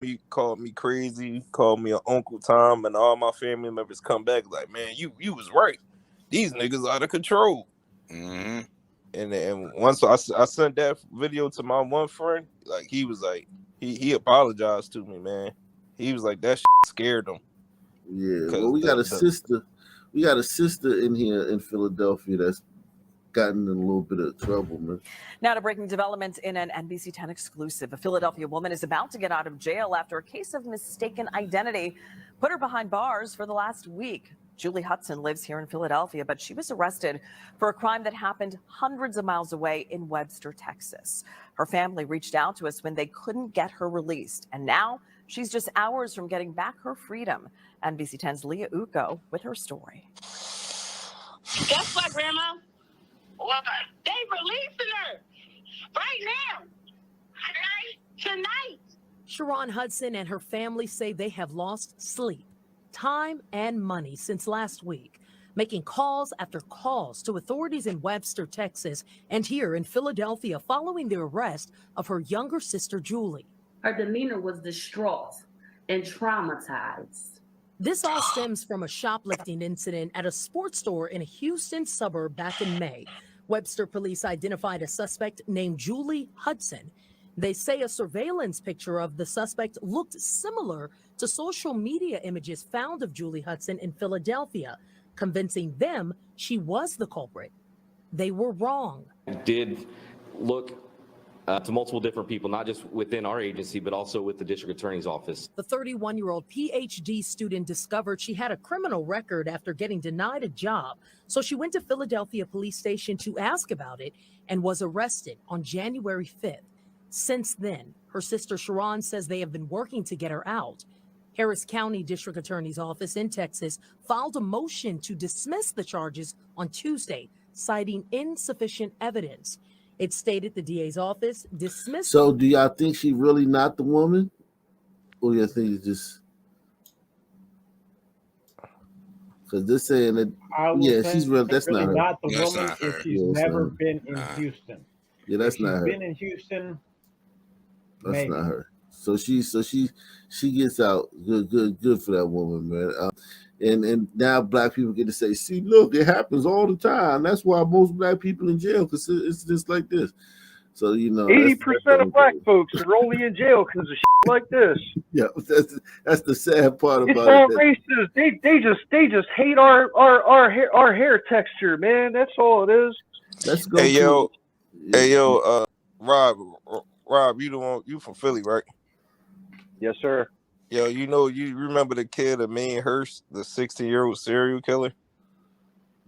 He called me crazy, called me an Uncle Tom, and all my family members come back like, man, you was right. These niggas out of control. Mm-hmm. And once I sent that video to my one friend, like he was like, he apologized to me, man. He was like, that shit scared him. Yeah, well, Because we got a sister. We got a sister in here in Philadelphia that's gotten in a little bit of trouble, man. Now to breaking developments in an NBC 10 exclusive. A Philadelphia woman is about to get out of jail after a case of mistaken identity put her behind bars for the last week. Julie Hudson lives here in Philadelphia, but she was arrested for a crime that happened hundreds of miles away in Webster, Texas. Her family reached out to us when they couldn't get her released, and now she's just hours from getting back her freedom. NBC 10's Leah Uko with her story. Guess what, Grandma? What? They releasing her right now. Tonight. Sharon Hudson and her family say they have lost sleep, time, and money since last week, making calls after calls to authorities in Webster, Texas, and here in Philadelphia following the arrest of her younger sister, Julie. Her demeanor was distraught and traumatized. This all stems from a shoplifting incident at a sports store in a Houston suburb back in May. Webster police identified a suspect named Julie Hudson. They say a surveillance picture of the suspect looked similar to social media images found of Julie Hudson in Philadelphia, convincing them she was the culprit. They were wrong. Did look to multiple different people, not just within our agency, but also with the district attorney's office. The 31-year-old PhD student discovered she had a criminal record after getting denied a job. So she went to Philadelphia Police Station to ask about it and was arrested on January 5th. Since then, her sister Sharon says they have been working to get her out. Harris County District Attorney's Office in Texas filed a motion to dismiss the charges on Tuesday, citing insufficient evidence. It stated the DA's office dismissed. So, do y'all think she really not the woman, or you think it's just because they're saying that? Yeah, she's real. That's really not her. the woman if she's never been in Houston. Yeah, that's if not her. Been in Houston. That's maybe. not her. So she gets out. Good for that woman, man. And now black people get to say, see, look, it happens all the time. That's why most black people in jail, because it's just like this. So, 80% of black folks are only in jail because of shit like this. Yeah, that's the sad part It's about all it. racist. They just hate our hair texture, man. That's all it is. Let's go. Hey yo, Rob, you from Philly, right? Yes, sir. Yo, you remember the kid, Amin Hurst, the 16-year-old serial killer?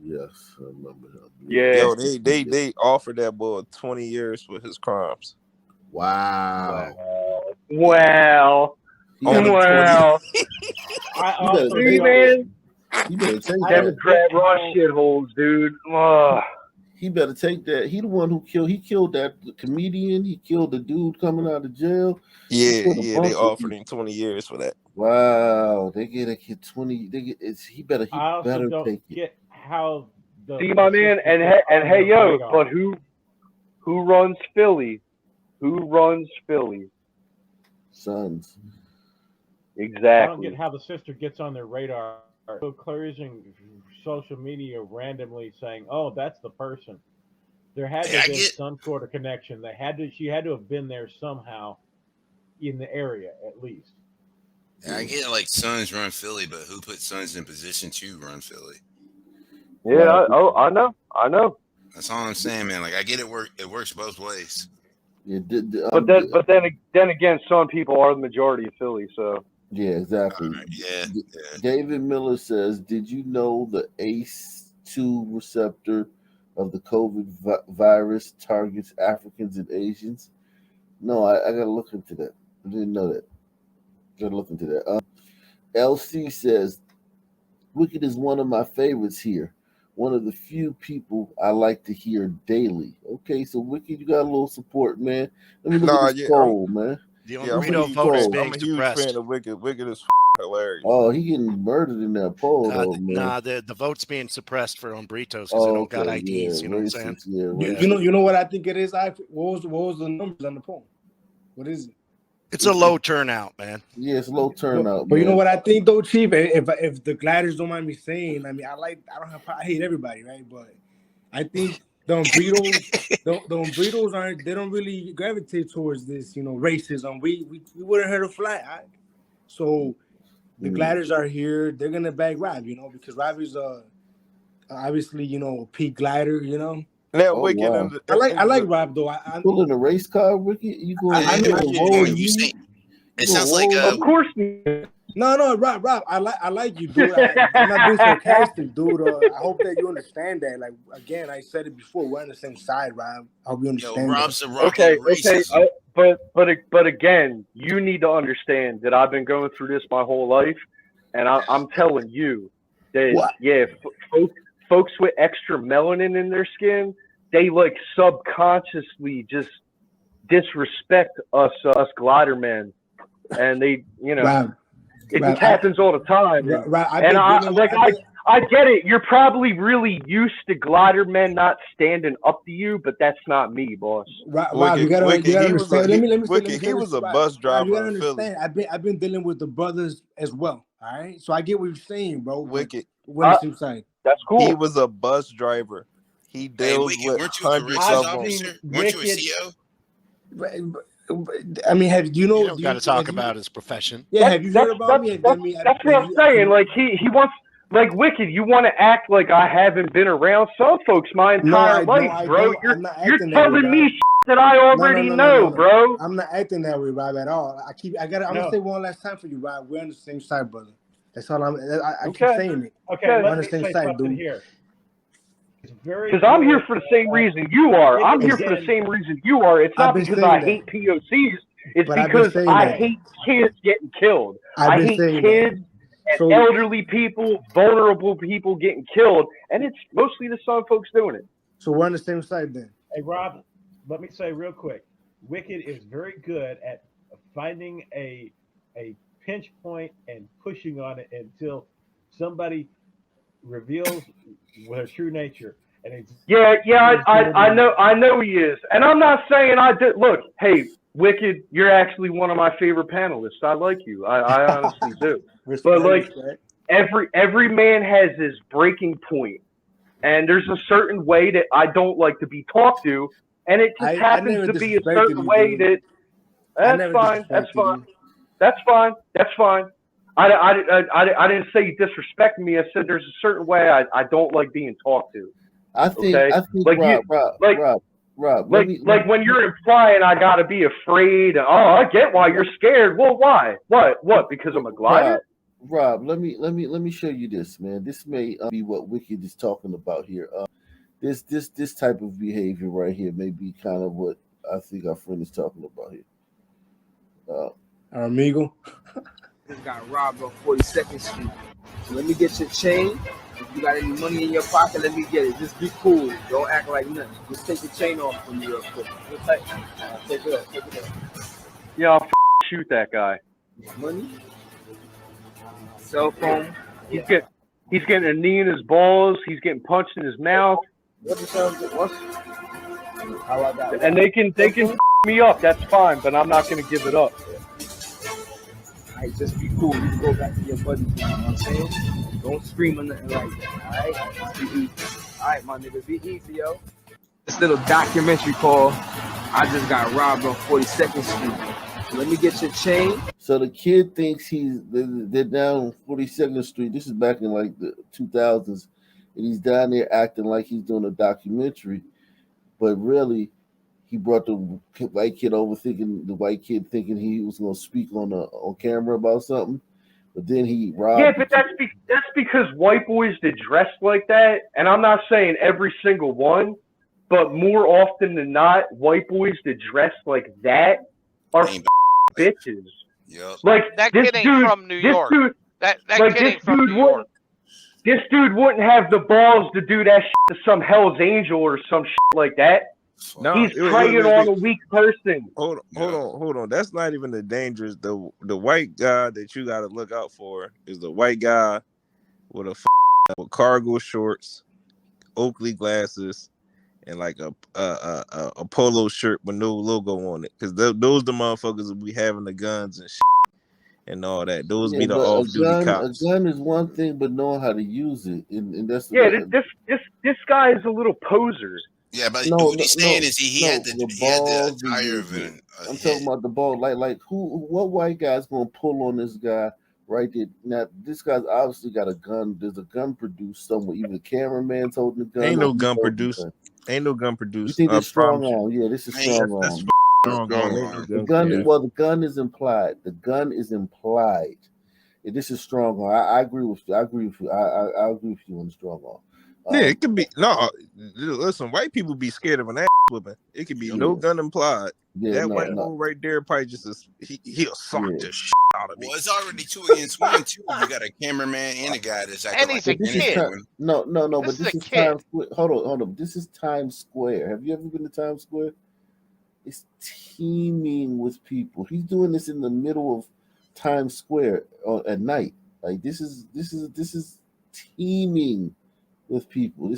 Yes, I remember him. Yeah. Yo, they offered that boy 20 years for his crimes. Wow. Wow. I also man. You better take Democrat raw shitholes, dude. He better take that. He the one who killed that comedian. He killed the dude coming out of jail. Yeah, they offered him 20 years for that. Wow, they get a kid 20. He better don't take it. get how the See, my man, and hey, yo, but who runs Philly? Who runs Philly? Sons. Exactly. I don't get how the sister gets on their radar. So clearing social media randomly saying, "Oh, that's the person." There had to have been some sort of connection. She had to have been there somehow in the area, at least. Yeah, I get like Sons run Philly, but who put Sons in position to run Philly? Yeah, I know. That's all I'm saying, man. Like I get it works both ways. Yeah, but then again, some people are the majority of Philly, so. Yeah, exactly. Yeah. David Miller says, did you know the ACE2 receptor of the COVID virus targets Africans and Asians? No, I got to look into that. I didn't know that. Got to look into that. LC says, Wicked is one of my favorites here. One of the few people I like to hear daily. Okay, so Wicked, you got a little support, man. Let me look at this poll, man. The Burrito vote is being I'm a huge suppressed. fan of Wicked. Wicked is hilarious. Oh, he getting murdered in that poll, though, man. Nah, the vote's being suppressed for Umbritos because they don't got IDs. Yeah, you know what I'm saying? Yeah, You know what I think it is? What was the numbers on the poll? What is it? It's a low turnout, man. Yeah, it's low turnout. But you know man. what I think though, Chief? If the Gliders don't mind me saying, I mean, I hate everybody, right? But I think the Umbritos aren't. They don't really gravitate towards this, racism. We wouldn't hurt a fly. Right? So the Gliders are here. They're gonna bag Rob, because Rob is obviously peak glider, Yeah, Wicked. wow. I like Rob though. I Pulling a race car, Wicked. You going? It sounds like of course. No, Rob. I like you, dude. I'm not being sarcastic, dude. I hope that you understand that. Like again, I said it before. We're on the same side, Rob. I hope you understand. Rob's that. a rocket Okay. But again, you need to understand that I've been going through this my whole life, and I'm telling you that folks with extra melanin in their skin, they like subconsciously just disrespect us glider men, and they Rob, it just happens all the time. Rob, I get it. You're probably really used to glider men not standing up to you, but that's not me, boss. Rob, you gotta understand. Let me He was a bus driver. You gotta understand. I've been dealing with the brothers as well. All right, so I get what you're saying, bro. Wicked. That's cool. He was a bus driver. He deals with hundreds of them. Weren't you a CO? I mean, You don't got to talk about his profession. Yeah, have you heard about me? That's what I'm saying. Like he wants, like Wicked. You want to act like I haven't been around some folks my entire life, bro. You're telling me shit that I already know, bro. I'm not acting that way, Rob, at all. I'm gonna say one last time for you, Rob. We're on the same side, brother. That's all I keep saying it. Okay, we're let on the me same say side, something dude. here. Because I'm here for the same reason you are. I'm here for the same reason you are. It's not because I hate POCs. It's because I hate kids getting killed. I hate kids and elderly people, vulnerable people getting killed, and it's mostly the Sun folks doing it. So we're on the same side then. Hey, Rob, let me say real quick. Wicked is very good at finding a pinch point and pushing on it until somebody reveals their true nature. And I know he is, and I'm not saying I did. Look, hey, Wicked, you're actually one of my favorite panelists. I like you. I honestly do. But like every man has his breaking point, and there's a certain way that I don't like to be talked to, and it just happens to be a certain way that. That's fine. That's fine. I didn't say you disrespect me. I said there's a certain way I don't like being talked to. I think Rob, when you're implying I gotta be afraid. Oh, I get why you're scared. Well, why? What? Because I'm a glider? Rob, let me show you this, man. This may be what Wicked is talking about here. This type of behavior right here may be kind of what I think our friend is talking about here. Our amigo. Just got robbed on 42nd Street. So let me get your chain. If you got any money in your pocket, let me get it. Just be cool. Don't act like nothing. Just take the chain off from me real quick. Take it up. Yeah, I'll shoot that guy. Money. Cell phone. He's getting a knee in his balls. He's getting punched in his mouth. And they can me up. That's fine, but I'm not gonna give it up. Alright, just be cool. You can go back to your buddies. You know what I'm saying? Don't scream or nothing like that. Alright? Just be easy. Alright, my nigga, be easy, yo. This little documentary called I Just Got Robbed on 42nd Street. So let me get your chain. So the kid thinks they're down on 42nd Street. This is back in like the 2000s. And he's down there acting like he's doing a documentary. But really, he brought the white kid over thinking he was going to speak on camera about something. But then he robbed. Yeah, but that's because white boys that dress like that, and I'm not saying every single one, but more often than not, white boys that dress like that are bitches. Yep. Like that this kid ain't dude from New York. That like kid ain't from New York. This dude wouldn't have the balls to do that shit to some Hell's Angel or some shit like that. No, he's preying on a weak person. Hold on. That's not even the dangerous. The white guy that you got to look out for is the white guy with with cargo shorts, Oakley glasses, and like a polo shirt with no logo on it, because those the motherfuckers that be having the guns and shit and all that. Those be the off-duty cops. A gun is one thing, but knowing how to use it, and that's this guy is a little poser. Yeah, but what he's saying is he had the attire of it. I'm talking about the ball. Like what white guy's gonna pull on this guy right there? Now this guy's obviously got a gun. There's a gun produced somewhere. Even the cameraman's holding the gun. Ain't no gun produced. Ain't no gun produced. You think it's strong arm? Yeah, this is strong arm. That's strong arm. The gun. Well, the gun is implied. The gun is implied. This is strong arm. I agree with you. I agree with you on the strong arm. Yeah, it could be listen, white people be scared of an ass whipping. It could be no gun implied. Yeah, that white boy right there probably just he'll sock the shit out of me. Well, it's already 2 against 1 too. You got a cameraman and a guy that's acting and he's a kid. No, but this is Times Square. Hold on. This is Times Square. Have you ever been to Times Square? It's teeming with people. He's doing this in the middle of Times Square at night. Like this is teeming with people.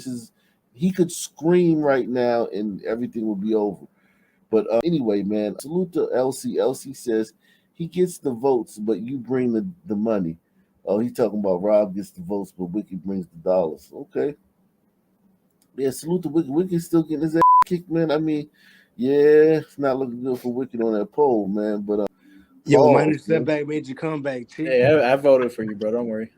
He could scream right now and everything will be over. But anyway, man, salute to LC. LC says he gets the votes, but you bring the money. Oh, he's talking about Rob gets the votes, but Wicked brings the dollars. Okay. Yeah, salute to Wicked. Wicked's still getting his ass kicked, man. I mean, yeah, it's not looking good for Wicked on that poll, man. But minor setback made you come back, Chief. Hey, I voted for you, bro. Don't worry.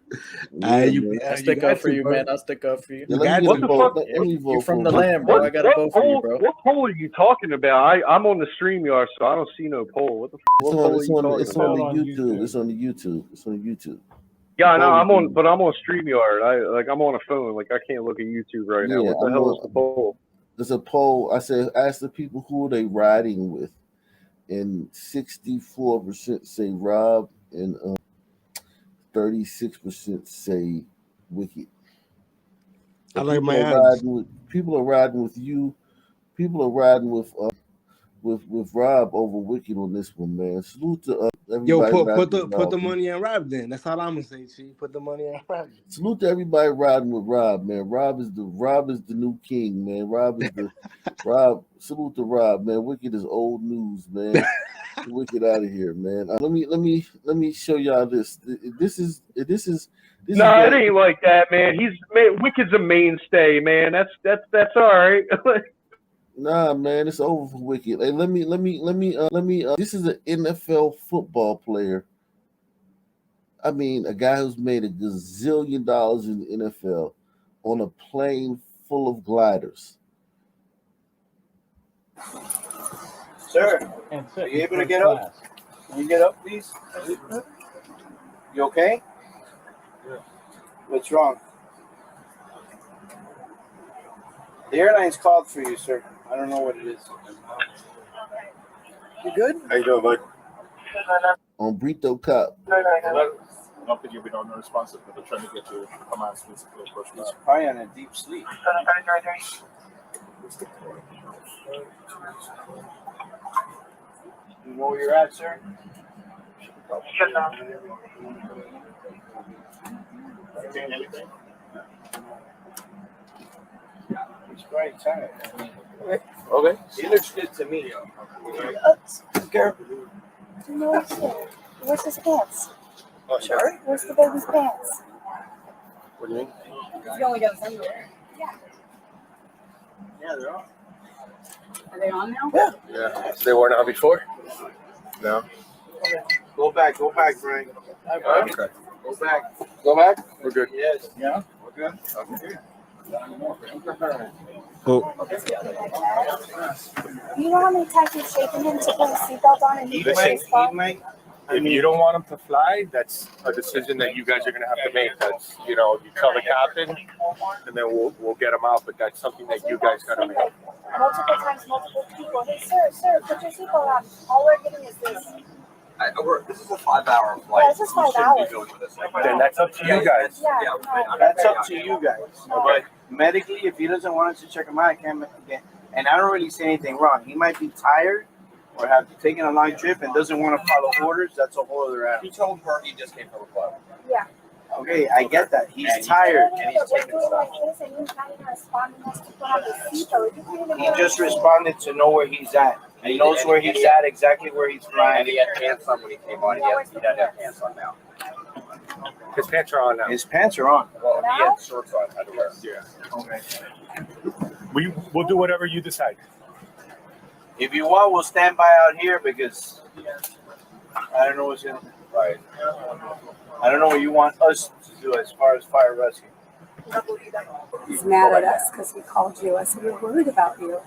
I stick up for you, man. I'll stick up for you. What the fuck? You're from the land, bro. I got to vote for you, bro. What poll are you talking about? I'm on the StreamYard, so I don't see no poll. What the fuck? It's on the YouTube. It's on the YouTube. Yeah, no, I'm on StreamYard. I'm on a phone. Like I can't look at YouTube right now. What the hell is the poll? There's a poll. I said, ask the people who are they riding with. And 64% say Rob, and 36% say Wicked. I like my odds. People are riding with you. People are riding with Rob over Wicked on this one, man. Salute to everybody. Yo, put the money on Rob then. That's all I'm gonna say, Chief. Put the money on Rob. Salute to everybody riding with Rob, man. Rob is the new king, man. Rob is the Rob. Salute to Rob, man. Wicked is old news, man. Wicked out of here, man. Let me show y'all this. This is. No, it ain't like that, man. Wicked's a mainstay, man. That's all right. Nah, man, it's over for Wicked. Hey, let me. This is an NFL football player. I mean, a guy who's made $1 gazillion in the NFL on a plane full of gliders. Sir, are you able to get up? Can you get up, please? You okay? Yeah. What's wrong? The airline's called for you, sir. I don't know what it is. You good? How you doing, bud? On Brito Cup. I don't think you'll be no responsive, but they're trying to get you to come out and He's probably on a deep sleep. You know where you're at, sir? Anything? He's probably tired. Okay. He looks good to me. Careful. No, where's his pants? Oh, sorry? Where's the baby's pants? What do you mean? You only got his underwear. Yeah. Yeah, they're on. Are they on now? Yeah. So they weren't on before? No. Okay. Go back, Frank. Okay. Go back. Go back? We're good. Yes. Yeah? We're good? Okay. Cool. You know how many times you've shaken him to put his seatbelt on and he Listen, his spot? If you don't want them to fly, that's a decision that you guys are going to have to make. That's, you tell the captain, and then we'll get them out. But that's something that you guys got to make. Multiple times, multiple people. Hey, sir, put your seatbelt on. All we're getting is this. This is a 5-hour flight. Yeah, this is 5 hours. Then that's up to you guys. That's up to you guys. But medically, if he doesn't want us to check him out, I can't make it. And I don't really say anything wrong. He might be tired or have taken a long trip and doesn't want to follow orders. That's a whole other animal. He told her he just came from a club. Yeah. Okay, I get that. He's tired and he's taking stuff. He just responded to know where he's at. He knows where he's at, exactly where he's flying. And he had pants on when he came on. He doesn't have pants on now. His pants are on now. His pants are on. Well, he had shorts on. Yeah. Okay. We'll do whatever you decide. If you want, we'll stand by out here because I don't know what's in. Right. I don't know what you want us to do as far as fire rescue. He's mad at us because we called you. I said we're worried about you.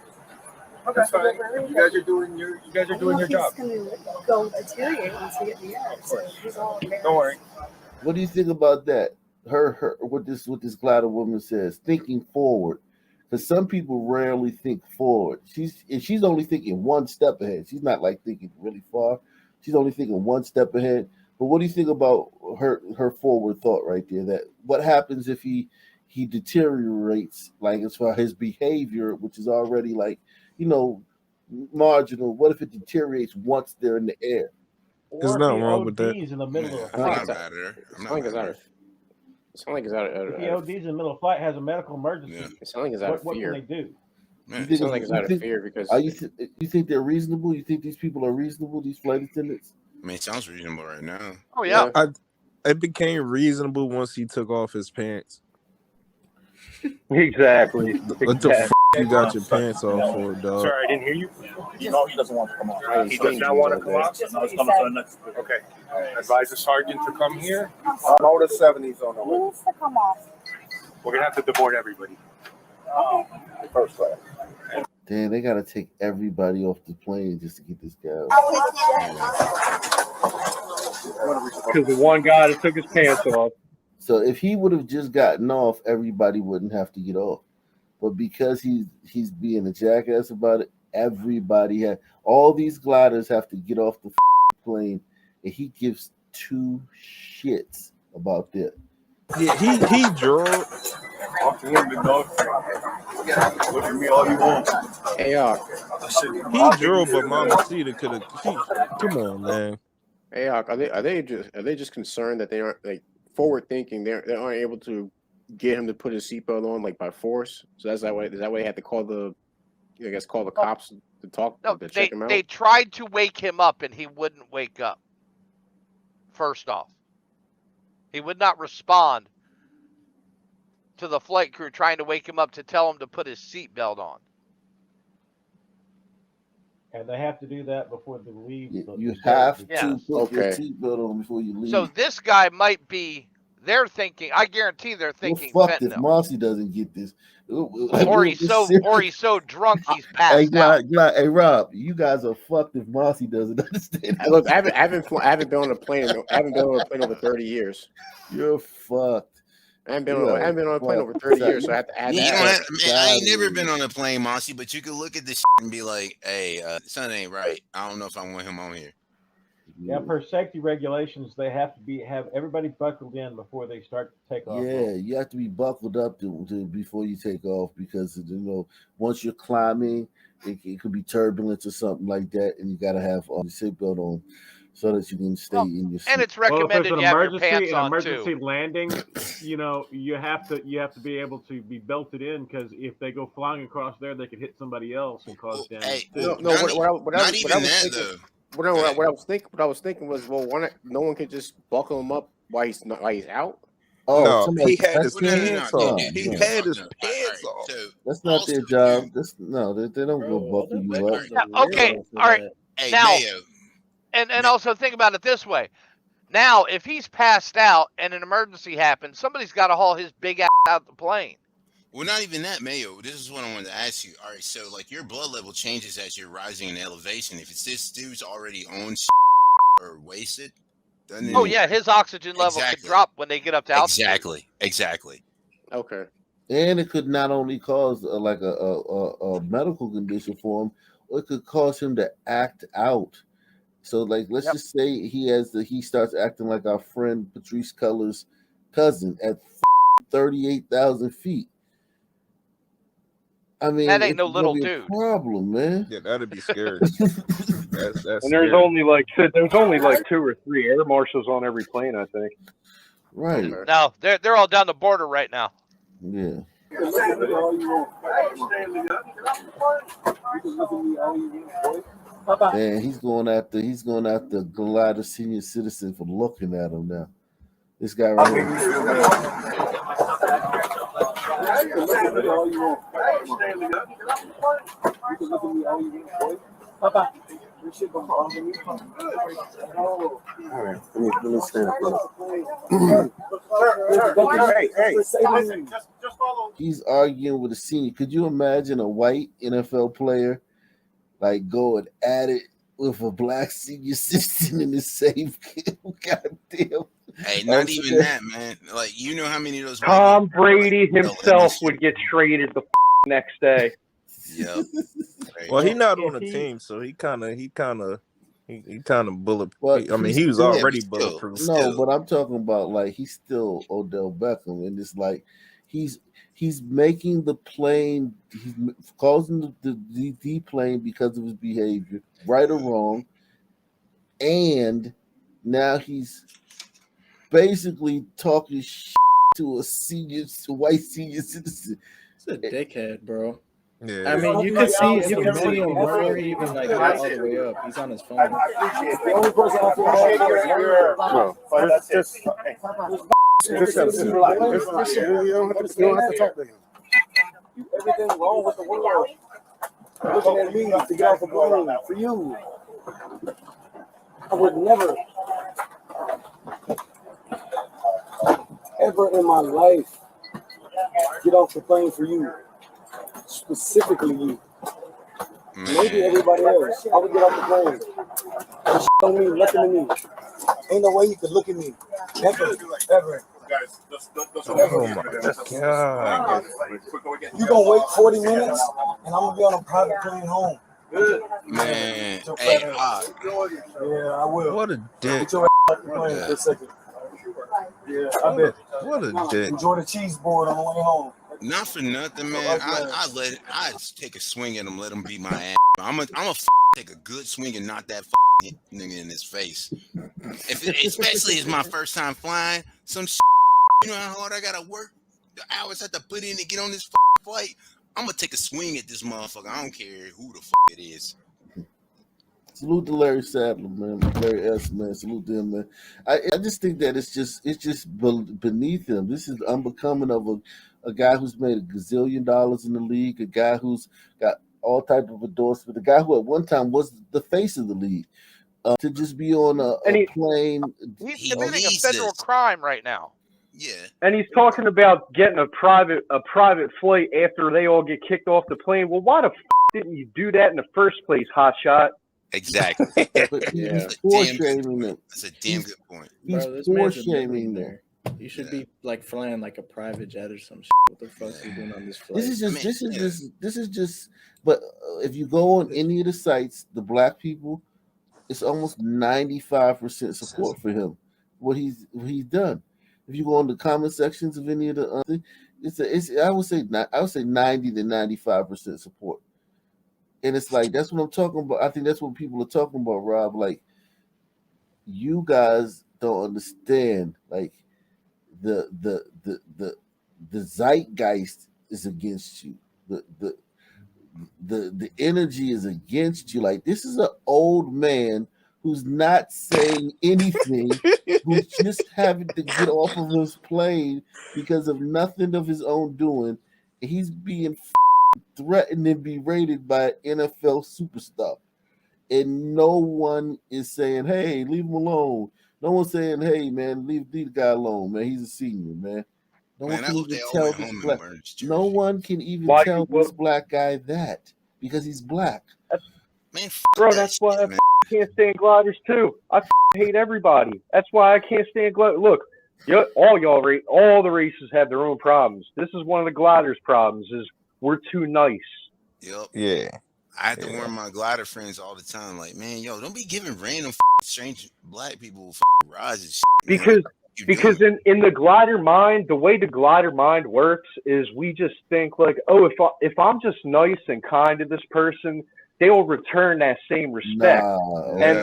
That's fine. You guys are doing your job. He's going to go deteriorate once we get in the air. So he's all embarrassed. Don't worry. What do you think about that? Her what this glider woman says, thinking forward. Because some people rarely think forward. She's only thinking one step ahead. She's not like thinking really far. She's only thinking one step ahead. But what do you think about her forward thought right there? That what happens if he deteriorates, like as far as his behavior, which is already like, marginal. What if it deteriorates once they're in the air? There's nothing wrong with that. In the middle of I'm not mad at her. I'm not mad at her. It sounds like it's out if the OD's in the middle of flight, has a medical emergency. Yeah. It sounds like it's out of What fear. can they do? It sounds like it's out of fear because. You think they're reasonable? You think these people are reasonable? These flight attendants? I mean, it sounds reasonable right now. Oh yeah. It became reasonable once he took off his pants. Exactly. What the f you got your pants off for, dog? Sorry, I didn't hear you. You know he doesn't want to come off. He does not want to come off. No, he's coming to the next. Okay. Advise the sergeant to come here. I'm out of 70s on the He way. needs to come off. We're gonna have to deport everybody. First class. Damn, they gotta take everybody off the plane just to get this guy out. Because the one guy that took his pants off. So if he would have just gotten off, everybody wouldn't have to get off. But because he's being a jackass about it, everybody all these gliders have to get off the plane, and he gives two shits about that. Yeah, he drove. Talk to him, big dog. Look at me all you want. Hey, He drove, but Mama Cedar could have. Come on, man. Hey, are they just concerned that they aren't like forward thinking? They aren't able to get him to put his seatbelt on like by force. So that's that way. Is that way they had to call the cops to talk No, to check him out? they tried to wake him up and he wouldn't wake up. First off, he would not respond to the flight crew trying to wake him up to tell him to put his seatbelt on. And they have to do that before they leave. You have to Yes. put your seatbelt on before you leave. So this guy might be. They're thinking. I guarantee they're thinking Well, fuck if fentanyl. Marcy doesn't get this. Or he's so drunk he's Hey, passed out. hey, Rob, you guys are fucked if Marcy doesn't understand. Look, I haven't been on a plane. I haven't been on a plane over 30 years. You're fucked. I haven't been on a plane over 30 years, so I have to add You don't that. have, man, I ain't never been on a plane, Mossy, but you could look at this and be like, hey, something ain't right. I don't know if I want him on here. Yeah, per safety regulations, they have to have everybody buckled in before they start to take off. Yeah, you have to be buckled up to before you take off because once you're climbing, it could be turbulence or something like that, and you got to have your seatbelt on so that you can stay in your seat. And it's recommended you have your pants on emergency too. landing, you have to be able to be belted in because if they go flying across there, they could hit somebody else and cause damage. Hey, What I was thinking was, well, no one could just buckle him up while he's out. Oh, no, he had his pants off. He had his pants off. That's not their job. They don't go buckle you up. Now, okay, all right. Hey, now, Mayo. and also think about it this way. Now, if he's passed out and an emergency happens, somebody's got to haul his big ass out the plane. Well, not even that, Mayo. This is what I wanted to ask you. All right, so like your blood level changes as you're rising in elevation. If it's this dude's already on or wasted, doesn't Oh yeah, his oxygen level could drop when they get up to altitude. Exactly. Okay. And it could not only cause a medical condition for him, it could cause him to act out. So like, let's just say he starts acting like our friend Patrice Culler's cousin at 38,000 feet. I mean, that ain't no little dude. Problem, man. Yeah, that'd be scary. that's And there's only like 2 or 3 air marshals on every plane, I think. Right. No, they're all down the border right now. Yeah. And he's going after Glider senior citizen for looking at him now. This guy right here. All right, let me stand up. He's arguing with a senior. Could you imagine a white NFL player like going at it with a black senior citizen in the same game? Goddamn. Hey, not even that, man. Like, you know how many of those Tom Brady himself would get traded the next day. Yep. Well, he not on the team, so he kind of bullet. I mean, he was already bulletproof. No, but I'm talking about like he's still Odell Beckham, and it's like he's making the plane, he's causing the deplane because of his behavior, right or wrong, and now he's basically talking shit to a white senior citizen. It's a dickhead, bro. Yeah. I mean, you can see him before he even like got all the way up. He's on his phone. You don't have to talk to him. Everything wrong with the world. Looking at me to get off the plane for you. I would never, ever in my life get off the plane for you. Specifically you. Maybe everybody else. I would get off the plane. This don't mean nothing to me. Ain't no way you could look at me. Never, ever. Oh my God. You gonna wait 40 minutes and I'm gonna be on a private plane home. Man, hey, hot. Yeah, I will. What a dick. Get your ass off the plane for a second. Yeah, I bet. What a dick. Enjoy the cheese board on the way home. Not for nothing, man. I take a swing at him, let him beat my ass. I'm a take a good swing and knock that nigga in his face. Especially it's my first time flying. Some you know how hard I gotta work, the hours I have to put in to get on this flight. I'm gonna take a swing at this motherfucker. I don't care who the it is. Salute to Larry Sadler, man. Larry S, man. Salute to him, man. I just think that it's just beneath him. This is unbecoming of a guy who's made $1 gazillion in the league, a guy who's got all type of endorsement, a guy who at one time was the face of the league. To just be on a plane. He's committing a federal crime right now. Yeah. And he's talking about getting a private flight after they all get kicked off the plane. Well, why the didn't you do that in the first place, hotshot? Exactly. Yeah. He's poor shaming them. That's a damn good point. He's Bro, this poor man's a shaming them. You should be like flying like a private jet or some shit. What the fuck are you doing on this flight? This is just. But if you go on any of the sites, the black people, it's almost 95% support for him. What he's done. If you go on the comment sections of any of the, I would say 90 to 95% support. And it's like that's what I'm talking about. I think that's what people are talking about, Rob. Like, you guys don't understand. Like, the zeitgeist is against you. The energy is against you. Like, this is an old man who's not saying anything, who's just having to get off of his plane because of nothing of his own doing. And he's being threatened and berated by an NFL superstar. And no one is saying, hey, leave him alone. No one's saying, hey, man, leave the guy alone, man. He's a senior, man. No one can even tell this black guy that because he's black. Bro, that's why I can't stand gliders too. I hate everybody. That's why I can't stand gliders. Look, all the races have their own problems. This is one of the gliders' problems. Is we're too nice. Yep. Yeah. I have to warn my glider friends all the time, like, man, yo, don't be giving random strange black people rides and shit. Because in the glider mind, the way the glider mind works is we just think like, oh, if I'm just nice and kind to this person, they'll return that same respect. And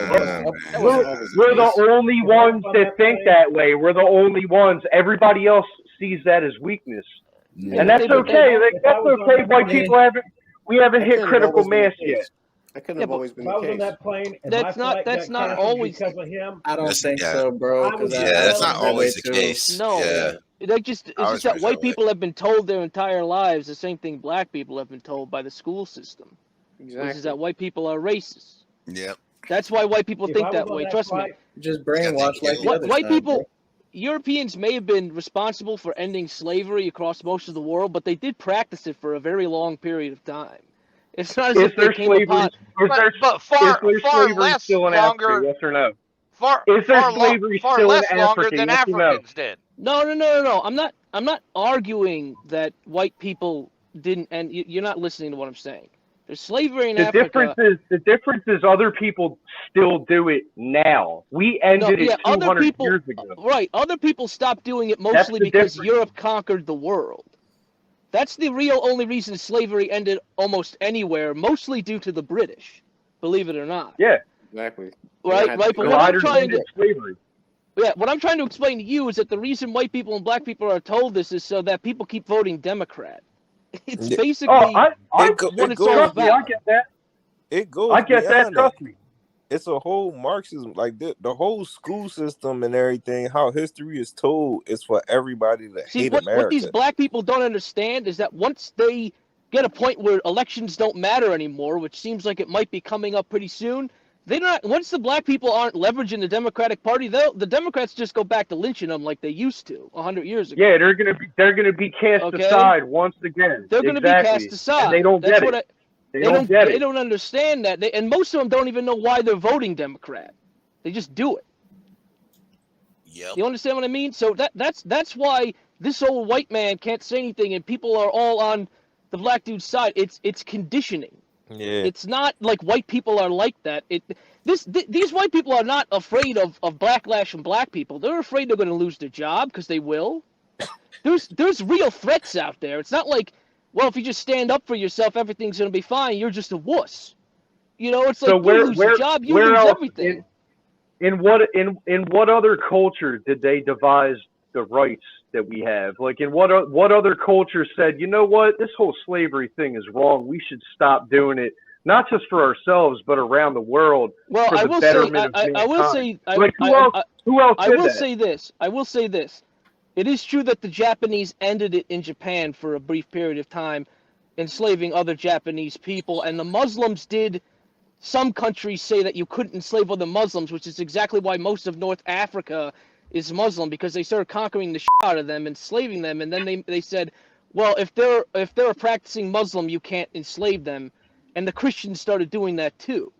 was we're the only ones that think that way. We're the only ones. Everybody else sees that as weakness, and that's okay. That's okay. White people haven't hit critical mass yet. That couldn't have always been the If I was on case. that plane, and That's my not- flight that's got not canceled always- because of him. I don't That's- think yeah. so, bro. I was- Yeah, that's not that way always the too. case. No, Yeah. it's just was that raised white that way. people have been told their entire lives the same thing black people have been told by the school system, which Exactly. is that white people are racist. Yep. That's why white people If think I that was on way. that Trust me. flight, Just brainwashed like the other White side, people, bro. Europeans may have been responsible for ending slavery across most of the world, but they did practice it for a very long period of time. It's not as Is if they there came slavery? upon. But far is there far slavery less still in longer. Africa? Yes or no? Far Is there far, slavery far still in less longer Africa? than Yes or no? Africans did. No. I'm not arguing that white people didn't, and you're not listening to what I'm saying. There's slavery in The Africa. difference is other people still do it now. We ended it other 200 people, years ago. right? Other people stopped doing it mostly the because difference. Europe conquered the world. That's the real only reason slavery ended almost anywhere, mostly due to the British. Believe it or not. Yeah. Exactly. Right. But what I'm Gliders trying ended to slavery. what I'm trying to explain to you is that the reason white people and black people are told this is so that people keep voting Democrat. It's basically what it's all trust me, I about. get that. It goes. I get that. beyond Trust me. It's a whole Marxism, like the whole school system and everything. How history is told is for everybody to See, hate what America. these black people don't understand is that once they get a point where elections don't matter anymore, which seems like it might be coming up pretty soon, they're not. Once the black people aren't leveraging the Democratic Party, the Democrats just go back to lynching them like they used to 100 years ago. Yeah, they're gonna be cast Okay. aside once again. They're going to Exactly. be cast aside. And they don't That's get what it. They don't get They it. don't understand that, and most of them don't even know why they're voting Democrat. They just do it. Yep. You understand what I mean? So that's why this old white man can't say anything, and people are all on the black dude's side. It's conditioning. Yeah. It's not like white people are like that. These white people are not afraid of backlash from black people. They're afraid they're going to lose their job because they will. There's real threats out there. It's not like, well, if you just stand up for yourself, everything's going to be fine. You're just a wuss. You know, it's like So you lose your job, you where lose else everything. in what other culture did they devise the rights that we have? Like in what other culture said, you know what, this whole slavery thing is wrong. We should stop doing it, not just for ourselves but around the world. Well, for the I will say, betterment of I will say, mankind. Like who else I did will that? say this. I will say this. It is true that the Japanese ended it in Japan for a brief period of time, enslaving other Japanese people, and the Muslims did. Some countries say that you couldn't enslave other Muslims, which is exactly why most of North Africa is Muslim, because they started conquering the shit out of them, enslaving them, and then they said, well, if they're a practicing Muslim, you can't enslave them, and the Christians started doing that too.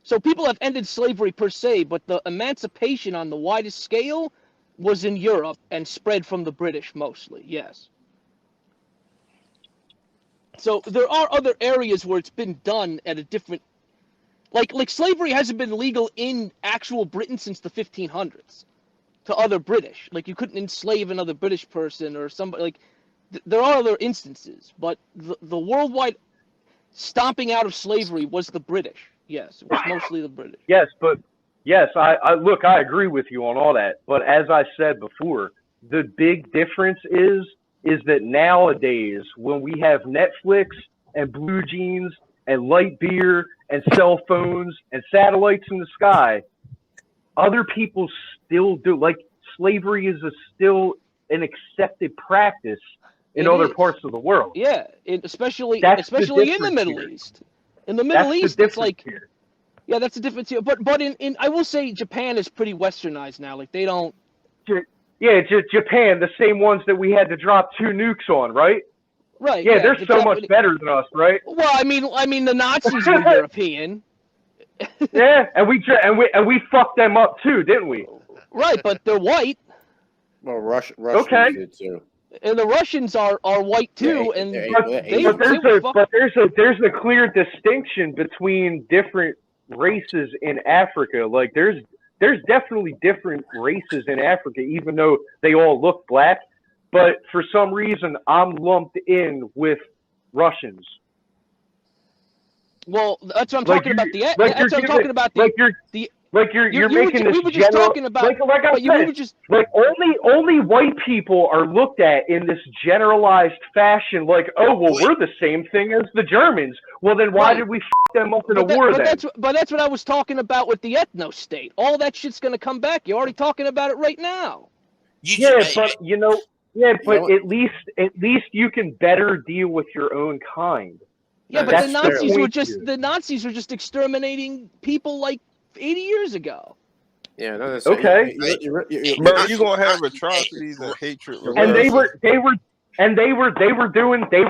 So people have ended slavery per se, but the emancipation on the widest scale was in Europe and spread from the British mostly. Yes. So there are other areas where it's been done at a different. Like slavery hasn't been legal in actual Britain since the 1500s to other British. Like you couldn't enslave another British person or somebody. Like there are other instances, but the worldwide stomping out of slavery was the British. Yes, it was mostly the British. Yes, but yes, I look, I agree with you on all that. But as I said before, the big difference is that nowadays when we have Netflix and blue jeans and light beer and cell phones and satellites in the sky, other people still do. Like slavery is still an accepted practice in other parts of the world. Yeah, especially That's the in the difference Middle here. East. In the Middle That's the East, it's difference like here. yeah, that's the difference here. But in I will say Japan is pretty westernized now. Like they don't. Yeah, Japan, the same ones that we had to drop 2 nukes on, right? Right. Yeah, they're the so much Japanese- better than us, right? Well, I mean, the Nazis were European. Yeah, and we fucked them up too, didn't we? Right, but they're white, Well, Russians Okay. did too. and the Russians are white too, and But there's a clear distinction between different races in Africa. Like there's definitely different races in Africa, even though they all look black. But for some reason, I'm lumped in with Russians. Well, that's what I'm Like talking about. you're That's what I'm talking about. You're making this we were just general. talking about. Like I but you said, were just. like only white people are looked at in this generalized fashion. Like, oh well, we're the same thing as the Germans. Well, then why Right. did we them up in a But war then? that's what I was talking about with the ethno state. All that shit's gonna come back. You're already talking about it right now. But at least you can better deal with your own kind. Yeah, but That's the Nazis point were just here. the Nazis were just exterminating people like 80 years ago. Yeah, no, that's Okay. Bro, you gonna have atrocities and hatred. And they regardless.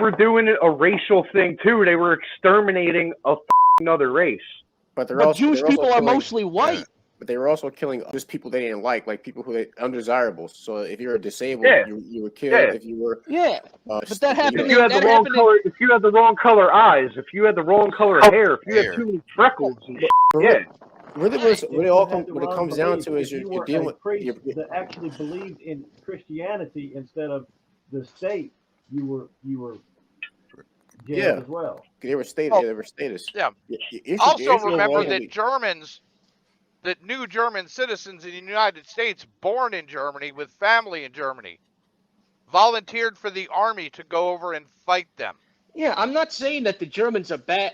were doing a racial thing too. They were exterminating another race. But Jewish people are mostly white. But they were also killing just people they didn't like people who they undesirables. So if you were disabled, Yeah. you were killed. Yeah. If you were but that happened. If you had the wrong color, if you had the wrong color eyes, if you had the wrong color hair, if you had too many freckles, and yeah. Really, what it comes down to is you're dealing with priest that actually believed in Christianity instead of the state. You were jailed as well. They were status. Oh, They were status. Yeah. The Also issue remember wasn't- that new German citizens in the United States, born in Germany with family in Germany, volunteered for the army to go over and fight them. Yeah, I'm not saying that the Germans are bad.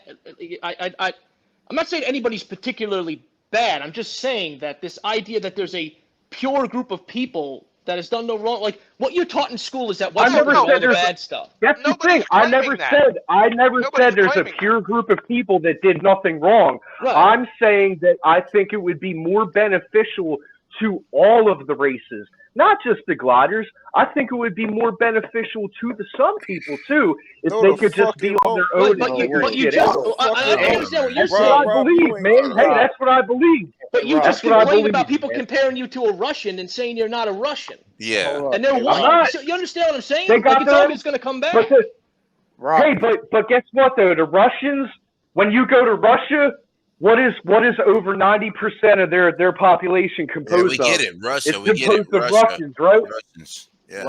I'm not saying anybody's particularly bad. I'm just saying that this idea that there's a pure group of people that has done no wrong, like what you're taught in school is that what's all the bad stuff. That's the thing. I never said there's a pure group of people that did nothing wrong. Right. I'm saying that I think it would be more beneficial to all of the races, not just the gliders. I think it would be more beneficial to the some people too if they could just be on their own. But you just, I understand what you're That's saying. what I believe, man. Hey, that's what I believe. But you That's just what I complained believe, about people man. comparing you to a Russian and saying you're not a Russian. Yeah. And they're I'm white. not. So you understand what I'm saying? They got Like, it's their- always going to come back. Hey, but guess what though? The Russians, when you go to Russia, what is over 90% of their population composed we of? get it, Russia. It's We get it, composed of Russia. Russians, right? Russians. Yeah.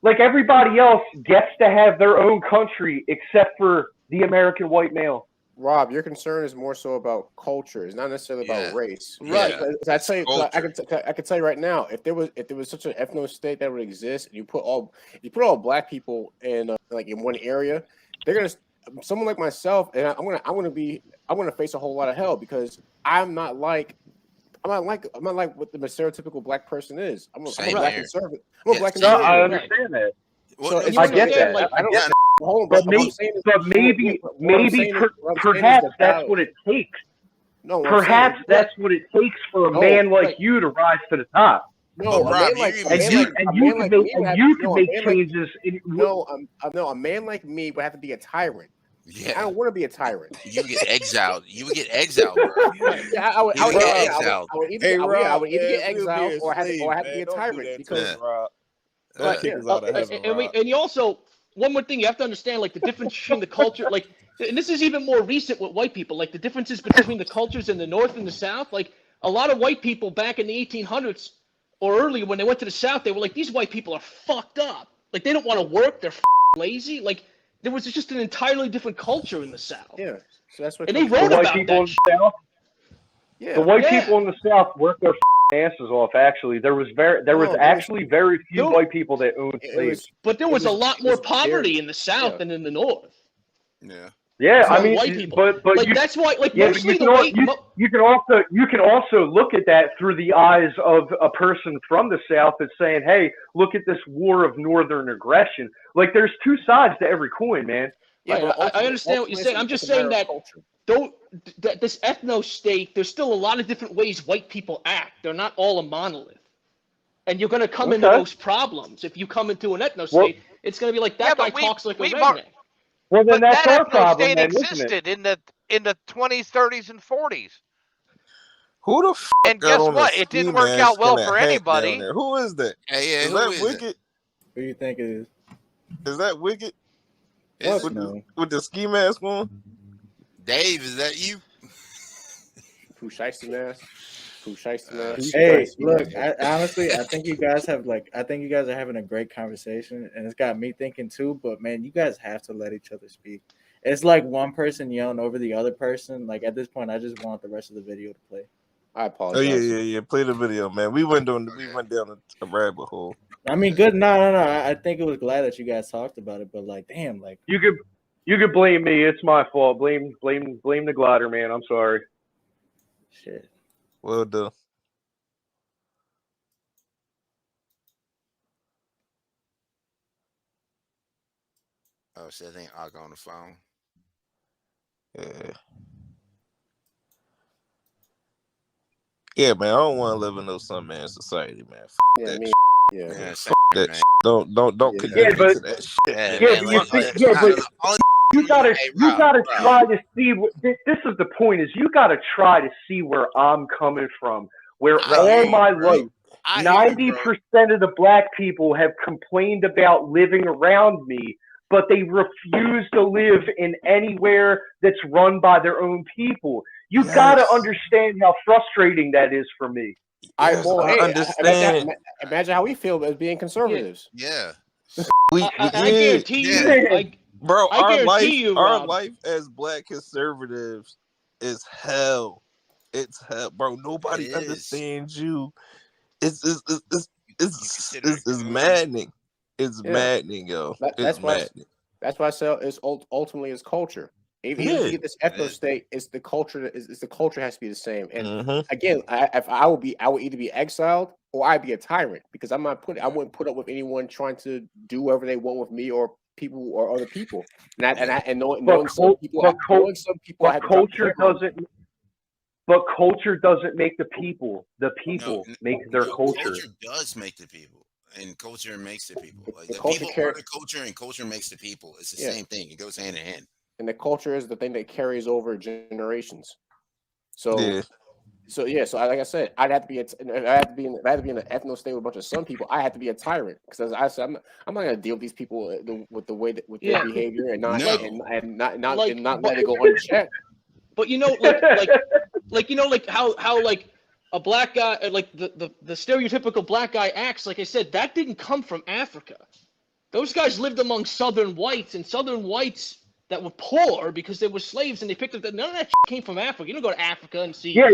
Like everybody else gets to have their own country except for the American white male. Rob, your concern is more so about culture. It's not necessarily about race. Right. I tell you, I can tell you right now, if there was such an ethno state that would exist, and you put all black people in in one area, they're gonna someone like myself, and I'm gonna face a whole lot of hell because I'm not like what the stereotypical black person is. I'm a black conservative. I'm a black conservative. I understand that. So I get that. But maybe perhaps that's what it takes. No, perhaps that's what it takes for a man like you to rise to the top. No, you can make changes. A man like me would have to be a tyrant. Yeah. I don't want to be a tyrant. You get exiled. You would get exiled, bro. Yeah, I would get exiled. I would either get exiled or have to be a tyrant because. And you also, one more thing you have to understand, like the difference between the culture, like, and this is even more recent with white people, like the differences between the cultures in the North and the South. Like a lot of white people back in the 1800s or earlier, when they went to the South, they were like, these white people are fucked up. Like they don't want to work. They're lazy. Like there was just an entirely different culture in the South. Yeah. So that's what. And they wrote about that. Yeah. The white people in the South worked their asses off. Actually, there was very few white people that owned slaves. But there was a lot more poverty in the South than in the North. Yeah. Yeah, I mean, white people. but like, you, that's why, like, yeah, mostly you the can, white. you can also look at that through the eyes of a person from the South that's saying, "Hey, look at this war of northern aggression." Like, there's two sides to every coin, man. Yeah, I understand what you're saying. I'm just saying that this ethno state, there's still a lot of different ways white people act. They're not all a monolith. And you're going to come into those problems. If you come into an ethno state, it's going to be like, that guy talks like a redneck. Well, then that's our ethno problem, state then, isn't existed it? in the 20s, 30s, and 40s. Who the f*** And guess what? It didn't work out well for anybody. Who is that? Hey, is that Wicked? Who do you think it is? Is that Wicked? With the ski mask on? Dave, is that you? Who shiesty mask? Hey, look, honestly, I think you guys are having a great conversation, and it's got me thinking too. But man, you guys have to let each other speak. It's like one person yelling over the other person. Like at this point, I just want the rest of the video to play. I Oh apologize. yeah. Play the video, man. We went down a rabbit hole. I mean, good. No. I think it was glad that you guys talked about it, but like, damn, like You could blame me. It's my fault. Blame the glider, man. I'm sorry. shit. Well done. Oh, shit, I think I'll go on the phone. Yeah. Yeah, man. I don't want to live in no some man society, man. F Yeah, that. me. Shit. Yeah. Yeah, F same, that. man. Shit. Don't connect Yeah, me but to that shit. Yeah, Man. yeah, man. but you Like, see, yeah, but all you gotta hey, you Rob, gotta Rob. try to see. This is the point: is you gotta try to see where I'm coming from. Where I hear all you, my bro. life, I hear you, 90% of the black people have complained about living around me, but they refuse to live in anywhere that's run by their own people. You gotta Yes. understand how frustrating that is for me. Yes, I understand. Imagine how we feel as being conservatives. Yeah. I guarantee you. Bro, I our guarantee life, you, our Rob. life as black conservatives is hell. It's hell, bro. Nobody It is. understands you. It's maddening. It's Yeah. maddening, yo. That's It's why. maddening. That's why I say it's ultimately it's culture. Even Yeah. if you get this ethno state, it's the culture. It's the culture has to be the same. And Mhm. again, I would either be exiled or I'd be a tyrant because I wouldn't put up with anyone trying to do whatever they want with me or people or other people. And knowing some people, I had to drop the culture hammer on. doesn't. But culture doesn't make the people. The people make their culture. Culture does make the people, and culture makes the people. Like the culture people are the culture, and culture makes the people. It's the Yeah. same thing. It goes hand in hand. And the culture is the thing that carries over generations. So, Yeah. so like I said, I'd have to be if I had to be in an ethno state with a bunch of some people. I had to be a tyrant because as I said, I'm not gonna deal with these people with the way with their behavior and not let it go unchecked. But you know, like you know, like how like a black guy, like the stereotypical black guy acts. Like I said, that didn't come from Africa. Those guys lived among Southern whites, and Southern whites that were poor because they were slaves, and they picked up that none of that shit came from Africa. You don't go to Africa and see. Yeah.